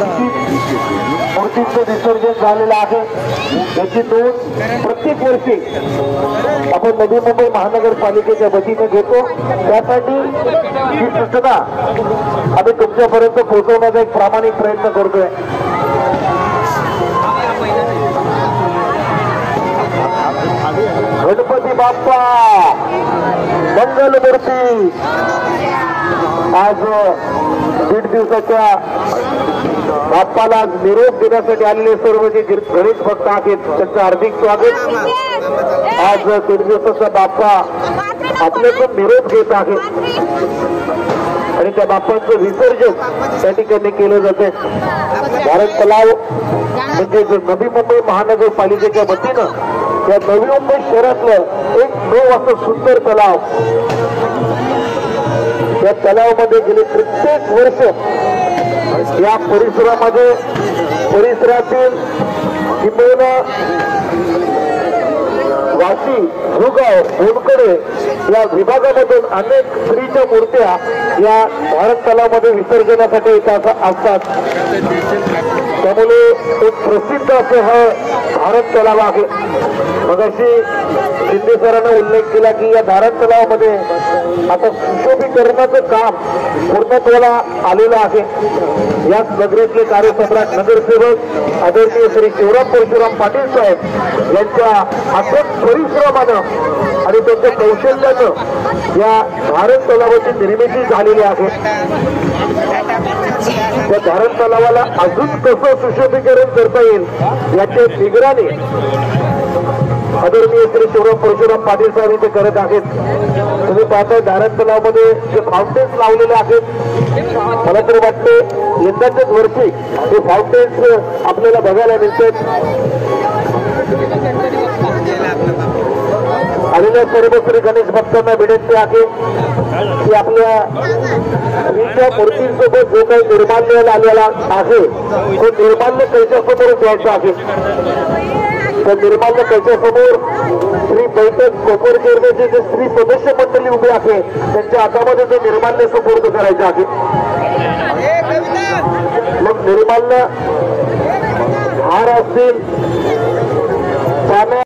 मूर्तीचं विसर्जन झालेलं आहे। याची नोंद प्रत्येक वर्षी आपण नवी मुंबई महानगरपालिकेच्या वतीने घेतो। त्यासाठी ही सूचना आम्ही तुमच्यापर्यंत पोहोचवण्याचा एक प्रामाणिक प्रयत्न करतोय। गणपती बाप्पा मंगलमूर्ती आज 1.5 दिवसाच्या बाप्पाला निरोप देण्यासाठी आलेले सर्व जे गणेश भक्त आहेत त्यांचं हार्दिक स्वागत। आज 1.5 दिवसाचा बाप्पा आपल्याकडून निरोप घेत आहे आणि त्या बाप्पांचं विसर्जन त्या ठिकाणी केलं जाते। भारत तलाव म्हणजे नवी मुंबई महानगरपालिकेच्या वतीनं या नवी मुंबई शहरातलं एक 9 असं सुंदर तलाव, या तलावामध्ये गेले प्रत्येक वर्ष या परिसरामध्ये परिसरातील किंबहुना वाशी, भोगाव, बोनकडे या विभागामधून अनेक स्त्रीच्या मूर्त्या या भारत तलावामध्ये विसर्जनासाठी येत असतात। त्यामुळे एक प्रसिद्ध असं हा भारत तलाव आहे। मगाशी शिंदे सरांना उल्लेख केला की या भारत तलावामध्ये आता सुशोभीकरणाचं काम पूर्णत्वाला आलेलं आहे। याच नगरीतले कार्यसम्राट नगरसेवक आदरणीय श्री शिवराम परशुराम पाटील साहेब यांच्या अथक परिश्रमानं आणि त्यांच्या कौशल्यानं या भारत तलावाची निर्मिती झालेली आहे। त्या भारत तलावाला अजून कसं सुशोभीकरण करता येईल याची निगराणी आदरणीय श्री शिवराम परशुराम पाटील साहेब इथे करत आहेत। तुम्ही पाहताय भारत तलावामध्ये जे फाउंटेन्स लावलेले आहेत, मला तर वाटते यंदाच्याच वर्षी हे फाउंटेन्स आपल्याला बघायला मिळतात। आलेल्या सर्व श्री गणेश भक्तांना विनंती आहे की आपल्या मूर्तींसोबत जो काही निर्माल्य आलेला आहे तो निर्माल्य त्याच्यासमोर द्यायचं आहे। त्या निर्माल्य त्याच्यासमोर श्री बैठक कोपरखेरचे जे स्त्री सदस्य मंडळी उभी आहे त्यांच्या हातामध्ये ते निर्माल्य सुपूर्द करायचे आहे। मग निर्माल्य हार असतील,